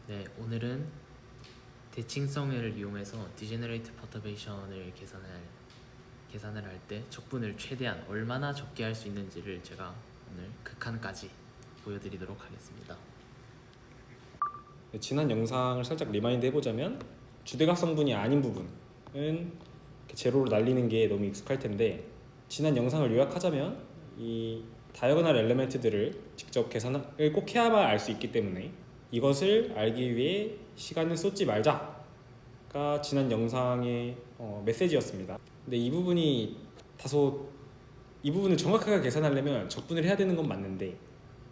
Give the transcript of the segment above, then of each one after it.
네, 오늘은 대칭성을 이용해서 디제너레이트 퍼터베이션을 계산을 할 때 적분을 최대한 얼마나 적게 할 수 있는지를 제가 오늘 극한까지 보여드리도록 하겠습니다. 지난 영상을 살짝 리마인드 해보자면 주대각성분이 아닌 부분은 이렇게 제로로 날리는 게 너무 익숙할 텐데, 지난 영상을 요약하자면 이 다이어고널 엘리멘트들을 직접 계산을 꼭 해야만 알 수 있기 때문에 이것을 알기 위해 시간을 쏟지 말자가 지난 영상의 메시지였습니다. 근데 이 부분을 정확하게 계산하려면 적분을 해야 되는 건 맞는데,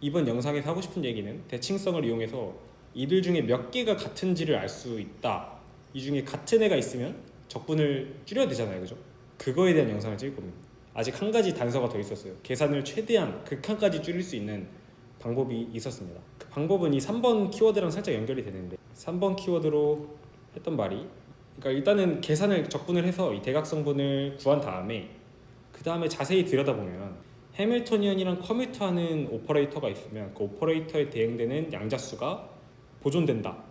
이번 영상에서 하고 싶은 얘기는 대칭성을 이용해서 이들 중에 몇 개가 같은지를 알 수 있다. 이 중에 같은 애가 있으면 적분을 줄여야 되잖아요, 그죠? 그거에 대한 영상을 찍을 겁니다. 아직 한 가지 단서가 더 있었어요. 계산을 최대한 극한까지 줄일 수 있는 방법이 있었습니다. 그 방법은 이 3번 키워드랑 살짝 연결이 되는데, 3번 키워드로 했던 말이, 그러니까 일단은 계산을 적분을 해서 이 대각성분을 구한 다음에 그 다음에 자세히 들여다보면 해밀토니언이랑 커뮤트하는 오퍼레이터가 있으면 그 오퍼레이터에 대응되는 양자수가 보존된다,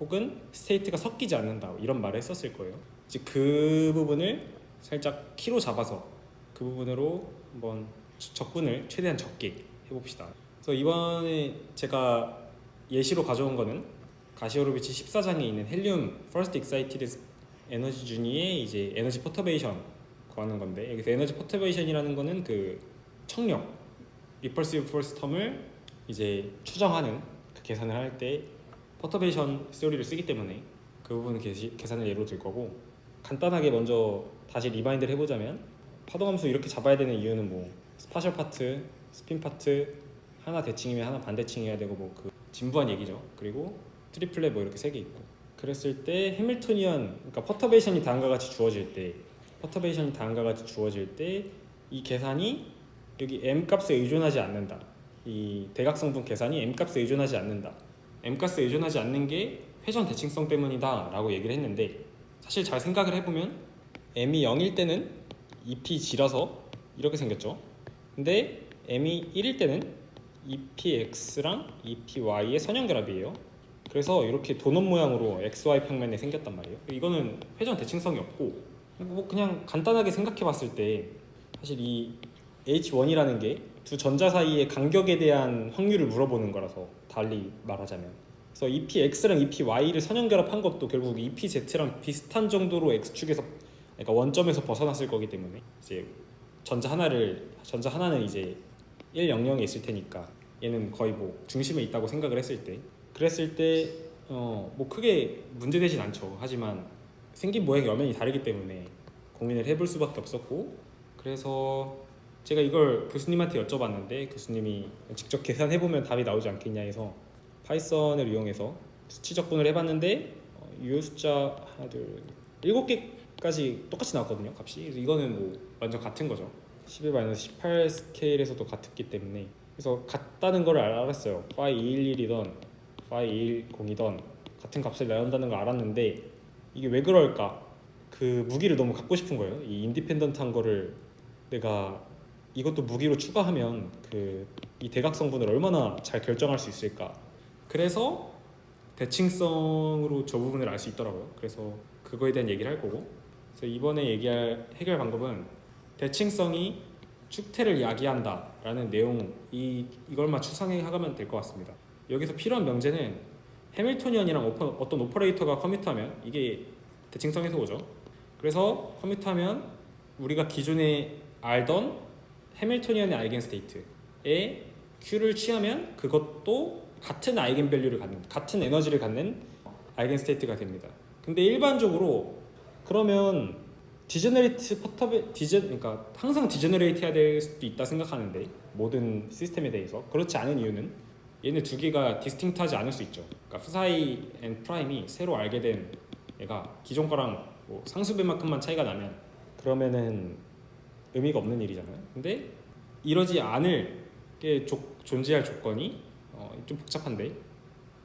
혹은 스테이트가 섞이지 않는다, 이런 말을 했었을 거예요. 이제 그 부분을 살짝 키로 잡아서 그 부분으로 한번 적분을 최대한 적게 해봅시다. 그래서 이번에 제가 예시로 가져온 거는 가시오로비치 14장에 있는 헬륨 First Excited 에너지 주니의 이제 에너지 퍼터베이션 구하는 건데, 여기서 에너지 퍼터베이션이라는 거는 그 청력, 리펄시브 포스 텀을 이제 추정하는 그 계산을 할 때 퍼터베이션 스토리를 쓰기 때문에 그 부분은 계산을 예로 들 거고, 간단하게 먼저 다시 리마인드를 해보자면 파동함수 이렇게 잡아야 되는 이유는 뭐 스파셜 파트, 스핀 파트 하나 대칭이면 하나 반대칭해야 되고, 뭐 그 진부한 얘기죠. 그리고 트리플렛 뭐 이렇게 3개 있고, 그랬을 때 해밀토니언, 그러니까 퍼터베이션이 다음과 같이 주어질 때 이 계산이 여기 m 값에 의존하지 않는다. 이 대각성분 계산이 m 값에 의존하지 않는다. m 값에 의존하지 않는 게 회전 대칭성 때문이다 라고 얘기를 했는데, 사실 잘 생각을 해보면 m이 0일 때는 EPG라서 이렇게 생겼죠. 근데 m이 1일 때는 EPX랑 EPY의 선형결합이에요. 그래서 이렇게 도넛 모양으로 XY 평면에 생겼단 말이에요. 이거는 회전 대칭성이 없고, 뭐 그냥 간단하게 생각해 봤을 때 사실 이 H1이라는 게 두 전자 사이의 간격에 대한 확률을 물어보는 거라서, 달리 말하자면, 그래서 EPX랑 EPY를 선형결합한 것도 결국 EPZ랑 비슷한 정도로 X축에서, 그러니까 원점에서 벗어났을 거기 때문에 이제 전자 하나는 이제 1, 0, 0에 있을 테니까 얘는 거의 뭐 중심에 있다고 생각을 했을 때, 그랬을 때 뭐 크게 문제되진 않죠. 하지만 생긴 모양이 엄연히 다르기 때문에 고민을 해볼 수밖에 없었고, 그래서 제가 이걸 교수님한테 여쭤봤는데 교수님이 직접 계산해보면 답이 나오지 않겠냐 해서 파이썬을 이용해서 수치 적분을 해봤는데 유효 숫자 하나 둘 7개까지 똑같이 나왔거든요, 값이. 그래서 이거는 뭐 완전 같은 거죠. 11-18 스케일에서도 같았기 때문에, 그래서 같다는 걸 알았어요. phi 211이던 phi 210이던 같은 값을 나온다는 걸 알았는데, 이게 왜 그럴까? 그 무기를 너무 갖고 싶은 거예요. 이 인디펜던트한 거를 내가 이것도 무기로 추가하면 이 대각성분을 얼마나 잘 결정할 수 있을까? 그래서 대칭성으로 저 부분을 알 수 있더라고요. 그래서 그거에 대한 얘기를 할 거고, 그래서 이번에 얘기할 해결 방법은 대칭성이 축태를 야기한다라는 내용, 이걸만 추상하면 될 것 같습니다. 여기서 필요한 명제는 해밀토니언이랑 어떤 오퍼레이터가 커뮤트하면 이게 대칭성에서 오죠. 그래서 커뮤트하면 우리가 기존에 알던 해밀토니언의 아이겐스테이트에 Q를 취하면 그것도 같은 아이겐밸류를 갖는, 같은 에너지를 갖는 아이겐스테이트가 됩니다. 근데 일반적으로 그러면 그러니까 항상 디제너레이트 해야 될 수도 있다 생각하는데, 모든 시스템에 대해서 그렇지 않은 이유는 얘네 두 개가 디스팅트하지 않을 수 있죠. 그러니까 프사이 앤 프라임이 새로 알게 된 애가 기존 거랑 뭐 상수배만큼만 차이가 나면 그러면은 의미가 없는 일이잖아요. 근데 이러지 않을 게 존재할 조건이 좀 복잡한데,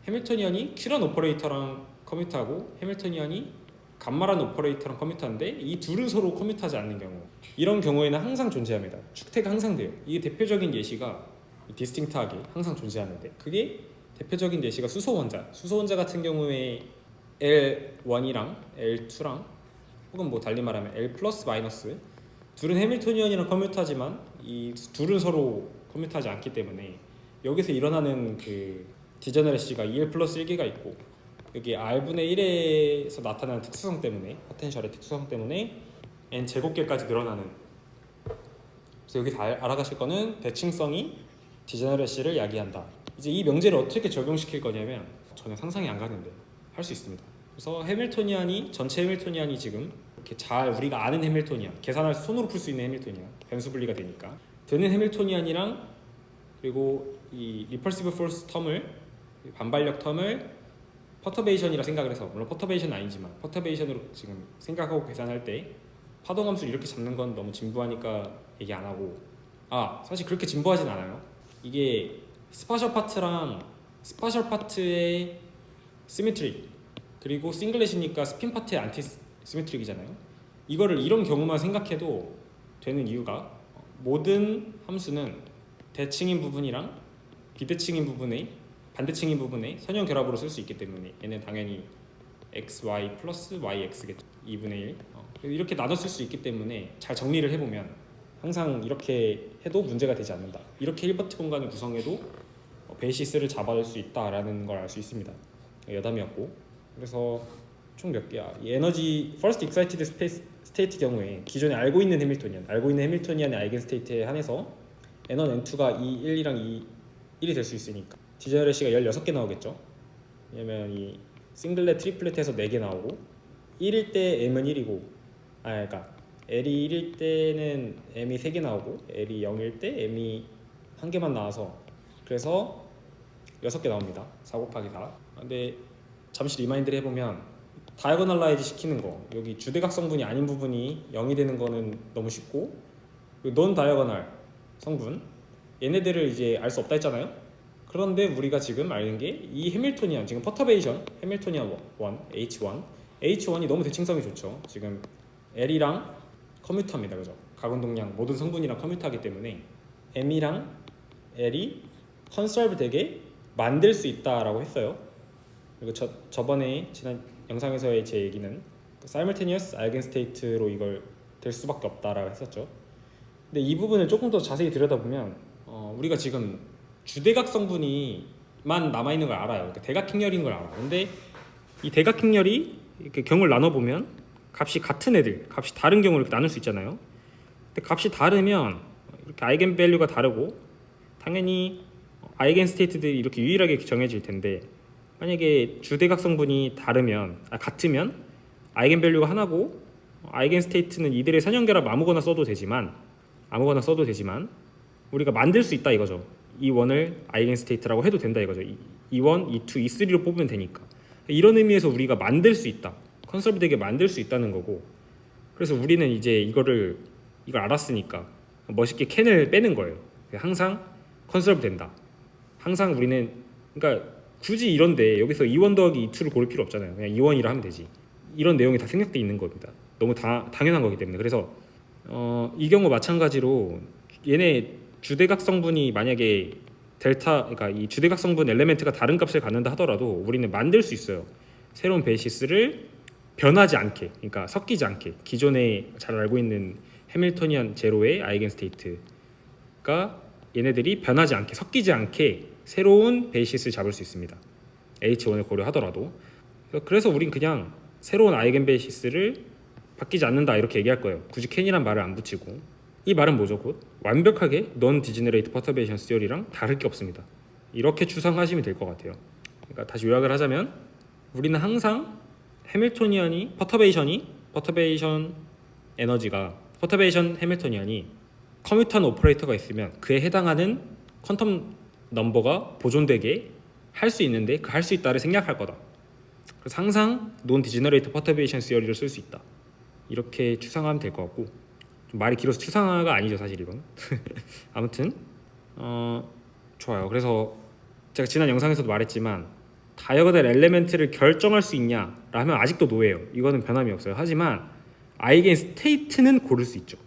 해밀토니언이 큐런 오퍼레이터랑 커뮤트하고 해밀토니언이 감마란 오퍼레이터랑 커뮤트하는데 이 둘은 서로 커뮤트하지 않는 경우, 이런 경우에는 항상 존재합니다. 축태가 항상 돼요. 이게 대표적인 예시가 디스팅트하게 항상 존재하는데, 그게 대표적인 예시가 수소 원자 같은 경우에 L1이랑 L2랑 혹은 뭐 달리 말하면 L 플러스 마이너스 둘은 해밀토니언이랑 커뮤트하지만 이 둘은 서로 커뮤트하지 않기 때문에 여기서 일어나는 그 디저너레시가 2L 플러스 1개가 있고 여기 R분의 1에서 나타나는 특수성 때문에 포텐셜의 특수성 때문에 N 제곱계까지 늘어나는. 그래서 여기 다 알아가실 거는 대칭성이 디저너레시를 야기한다. 이제 이 명제를 어떻게 적용시킬 거냐면 전혀 상상이 안 가는데 할 수 있습니다. 그래서 해밀토니안이 전체 해밀토니안이 지금 이렇게 잘 우리가 아는 해밀토니안 계산할 수 손으로 풀 수 있는 해밀토니안 변수 분리가 되니까 되는 해밀토니안이랑 그리고 이 리펄시브 포스 텀을 반발력 텀을 퍼터베이션이라 생각을 해서 물론 퍼터베이션은 아니지만 퍼터베이션으로 지금 생각하고 계산할 때 파동함수를 이렇게 잡는 건 너무 진부하니까 얘기 안 하고 사실 그렇게 진부하진 않아요. 이게 스파셜 파트의 시메트릭 그리고 싱글렛이니까 스핀 파트의 안티 시메트릭이잖아요. 이거를 이런 경우만 생각해도 되는 이유가 모든 함수는 대칭인 부분이랑 비대칭인 부분의 반대칭인 부분의 선형 결합으로 쓸 수 있기 때문에 얘는 당연히 xy 플러스 yx겠죠. 2분의 1 이렇게 나눠 쓸 수 있기 때문에 잘 정리를 해보면 항상 이렇게 해도 문제가 되지 않는다. 이렇게 1버트 공간을 구성해도 베이시스를 잡아낼 수 있다라는 걸 알 수 있습니다. 여담이었고 그래서 총 몇 개야? 이 에너지 퍼스트 익사이티드 스테이트 경우에 기존에 알고 있는 해밀토니안의 아이겐 스테이트에 한해서 N1, N2가 2, 1이랑 1이 될 수 있으니까 디저너레시가 16개 나오겠죠. 왜냐면 이 싱글렛, 트리플렛에서 4개 나오고 1일 때 M은 1이고 그러니까 L이 1일 때는 M이 3개 나오고 L이 0일 때 M이 1개만 나와서 그래서 6개 나옵니다. 4 곱하기 4. 근데 잠시 리마인드를 해보면 다이아고널라이즈 시키는 거 여기 주대각성분이 아닌 부분이 0이 되는 거는 너무 쉽고 논 다이아고널 성분 얘네들을 이제 알 수 없다 했잖아요. 그런데 우리가 지금 알는 게 이 해밀토니안 지금 퍼터베이션 해밀토니안 1 H1이 너무 대칭성이 좋죠. 지금 L이랑 커뮤트합니다. 그죠? 가운동량 모든 성분이랑 커뮤트하기 때문에 M이랑 L이 컨설브 되게 만들 수 있다라고 했어요. 그리고 저번에 지난 영상에서의 제 얘기는 사이멀테니어스 아이겐 스테이트로 이걸 될 수밖에 없다라고 했었죠. 근데 이 부분을 조금 더 자세히 들여다보면 우리가 지금 주대각 성분이만 남아있는 걸 알아요. 그러니까 대각행렬인 걸 알아. 근데 이 대각행렬이 이렇게 경우를 나눠보면 값이 같은 애들, 값이 다른 경우를 이렇게 나눌 수 있잖아요. 근데 값이 다르면 이렇게 아이겐 밸류가 다르고 당연히 아이겐 스테이트들이 이렇게 유일하게 정해질 텐데 만약에 주대각 성분이 같으면 아이겐 밸류가 하나고 아이겐 스테이트는 이들의 선형결합 아무거나 써도 되지만 우리가 만들 수 있다 이거죠. 이 원을 아이겐 스테이트라고 해도 된다 이거죠. E1, E2, E3로 뽑으면 되니까 이런 의미에서 우리가 만들 수 있다. 컨설브되게 만들 수 있다는 거고 그래서 우리는 이제 이걸 알았으니까 멋있게 캔을 빼는 거예요. 항상 컨설브 된다. 항상 우리는 그러니까 굳이 이런데 여기서 E1 더하기 E2를 고를 필요 없잖아요. 그냥 E1이라 하면 되지. 이런 내용이 다 생략돼 있는 겁니다. 너무 당연한 거기 때문에 그래서 이 경우 마찬가지로 얘네 주대각 성분이 만약에 그러니까 이 주대각 성분 엘레멘트가 다른 값을 갖는다 하더라도 우리는 만들 수 있어요. 새로운 베이시스를 변하지 않게, 그러니까 섞이지 않게 기존에 잘 알고 있는 해밀토니안 제로의 아이겐 스테이트가 얘네들이 변하지 않게 섞이지 않게 새로운 베이시스를 잡을 수 있습니다. H1을 고려하더라도 그래서 우린 그냥 새로운 아이겐 베이시스를 바뀌지 않는다 이렇게 얘기할 거예요. 굳이 캔이란 말을 안 붙이고 이 말은 뭐죠? 곧 완벽하게 non degenerate perturbation theory랑 다를 게 없습니다. 이렇게 추상하시면 될 것 같아요. 그러니까 다시 요약을 하자면 우리는 항상 해밀토니안이 퍼터베이션 해밀토니안이 커뮤턴 오퍼레이터가 있으면 그에 해당하는 퀀텀 넘버가 보존되게 할 수 있는데 그 할 수 있다를 생략할 거다. 그래서 항상 non degenerate perturbation theory를 쓸 수 있다. 이렇게 추상하면 될 것 같고 좀 말이 길어서 추상화가 아니죠 사실 이건. 아무튼 좋아요. 그래서 제가 지난 영상에서도 말했지만 다이어고널 엘레멘트를 결정할 수 있냐 라면 아직도 노예요. 이거는 변함이 없어요. 하지만 아이겐 스테이트는 고를 수 있죠.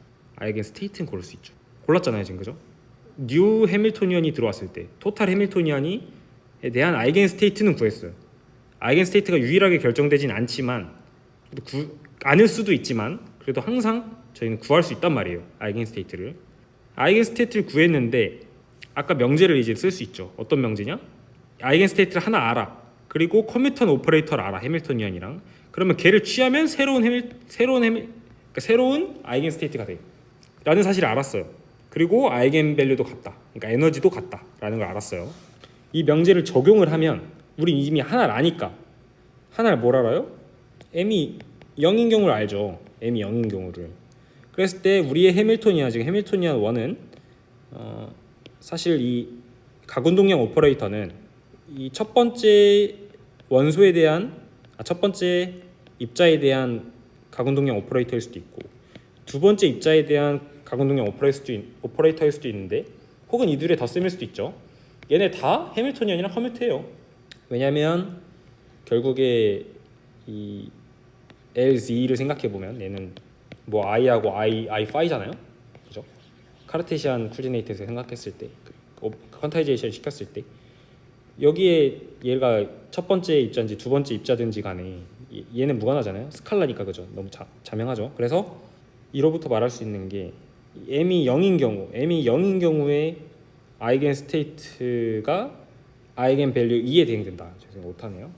골랐잖아요 지금. 그죠? 뉴 해밀토니안이 들어왔을 때 토탈 해밀토니안이 대한 아이겐 스테이트는 구했어요. 아이겐 스테이트가 유일하게 결정되진 않지만 않을 수도 있지만 그래도 항상 저희는 구할 수 있단 말이에요. 아이겐 스테이트를 구했는데 아까 명제를 이제 쓸 수 있죠. 어떤 명제냐? 아이겐 스테이트를 하나 알아. 그리고 커뮤턴 오퍼레이터를 알아. 해밀토니안이랑. 그러면 걔를 취하면 새로운 아이겐 스테이트가 돼. 라는 사실을 알았어요. 그리고 아이겐 밸류도 같다. 그러니까 에너지도 같다라는 걸 알았어요. 이 명제를 적용을 하면 우리 이미 하나를 아니까 하나를 뭘 알아요? m이 0인 경우를 알죠. m이 0인 경우를. 그랬을 때 우리의 해밀토니안 지금 해밀토니안 1은 사실 이 가운동량 오퍼레이터는 이 첫 번째 원소에 대한 첫 번째 입자에 대한 가운동량 오퍼레이터일 수도 있고 두 번째 입자에 대한 가운동량 오퍼레이터일 수도 있는데 혹은 이 둘의 덧셈일 수도 있죠. 얘네 다 해밀토니안이랑 커뮤트해요. 왜냐하면 결국에 이 LZ를 생각해 보면 얘는 뭐 i하고 i phi잖아요, 그죠? 카르테시안 코디네이트에서 생각했을 때, 퀀타이제이션 시켰을 때 여기에 얘가 첫 번째 입자인지 두 번째 입자든지 간에 얘는 무관하잖아요. 스칼라니까 그죠? 너무 자명하죠. 그래서 이로부터 말할 수 있는 게 m이 0인 경우에 아이겐 스테이트가 아이겐 밸류 2에 대응된다. 죄송해요, 못하네요.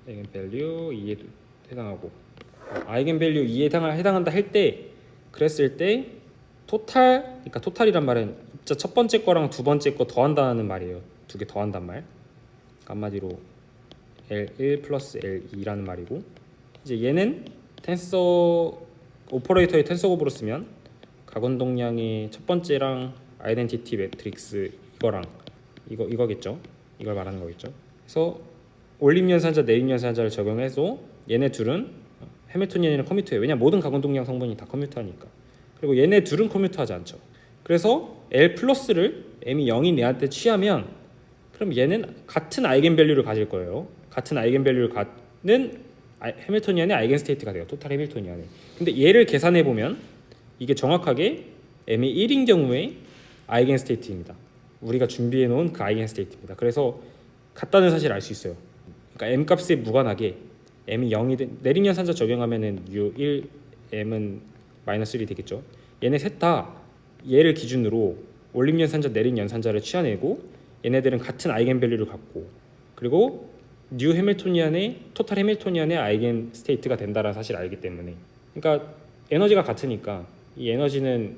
아이겐 밸류 2에 해당하고 아이겐 밸류 2에 해당한다 할 때 그랬을 때 그러니까 토탈이란 말은 입자 첫 번째 거랑 두 번째 거 더한다는 말이에요. 두 개 더한단 말. 그러니까 한마디로 L1 플러스 L2라는 말이고 이제 얘는 텐서 오퍼레이터의 텐서 곱으로 쓰면 가운동량의 첫 번째랑 아이덴티티 매트릭스 이거랑 이거겠죠. 이걸 말하는 거겠죠. 그래서 올림연산자, 내림연산자를 적용해서 얘네 둘은 해밀토니안이랑 커뮤트해요. 왜냐 모든 가운동량 성분이 다 커뮤트하니까. 그리고 얘네 둘은 커뮤트하지 않죠. 그래서 L 플러스를 m이 0인 얘한테 취하면 그럼 얘는 같은 아이겐 밸류를 가질 거예요. 같은 아이겐 밸류를 갖는 해밀토니안의 아이겐 스테이트가 돼요. 토탈 해밀토니안의. 근데 얘를 계산해 보면 이게 정확하게 m이 1인 경우에 아이겐 스테이트입니다. 우리가 준비해 놓은 그 아이겐 스테이트입니다. 그래서 같다는 사실을 알 수 있어요. 그러니까 m 값에 무관하게 m이 0이 내림연산자 적용하면은 u1 m은 마이너스 1이 되겠죠. 얘네 셋 다 얘를 기준으로 올림연산자, 내림연산자를 취하내고 얘네들은 같은 아이겐 밸류를 갖고 그리고 뉴 해밀토니안의 토탈 해밀토니안의 아이겐 스테이트가 된다라는 사실을 알기 때문에 그러니까 에너지가 같으니까 이 에너지는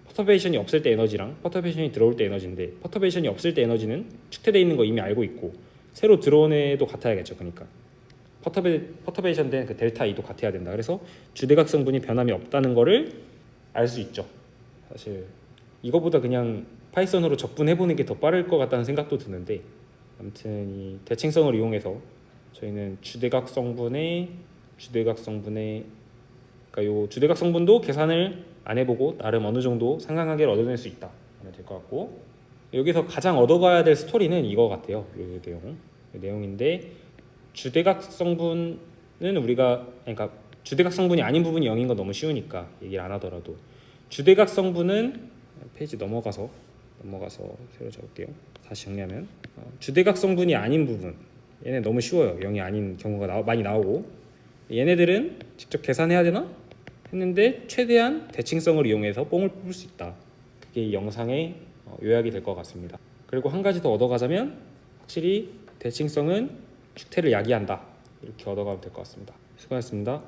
퍼터베이션이 없을 때 에너지랑 퍼터베이션이 들어올 때 에너지인데 퍼터베이션이 없을 때 에너지는 축퇴되어 있는 거 이미 알고 있고 새로 들어온 애도 같아야겠죠. 그러니까 퍼터베이션 된 그 델타 E도 같아야 된다. 그래서 주대각 성분이 변함이 없다는 거를 알 수 있죠. 사실 이거보다 그냥 파이썬으로 적분해보는 게 더 빠를 것 같다는 생각도 드는데 아무튼 이 대칭성을 이용해서 저희는 주대각 성분의 그러니까 요 주대각 성분도 계산을 안 해보고 나름 어느 정도 상강하게 얻어낼 수 있다 하면 될 것 같고 여기서 가장 얻어가야 될 스토리는 이거 같아요. 이 내용인데 주대각 성분은 그러니까 주대각 성분이 아닌 부분이 0인 건 너무 쉬우니까 얘기를 안 하더라도 주대각 성분은 페이지 넘어가서 새로 적을게요. 다시 정리하면 주대각 성분이 아닌 부분 얘네 너무 쉬워요. 0이 아닌 경우가 많이 나오고 얘네들은 직접 계산해야 되나 했는데 최대한 대칭성을 이용해서 뽕을 뽑을 수 있다. 그게 이 영상의 요약이 될 것 같습니다. 그리고 한 가지 더 얻어가자면 확실히 대칭성은 축퇴를 야기한다. 이렇게 얻어가면 될 것 같습니다. 수고하셨습니다.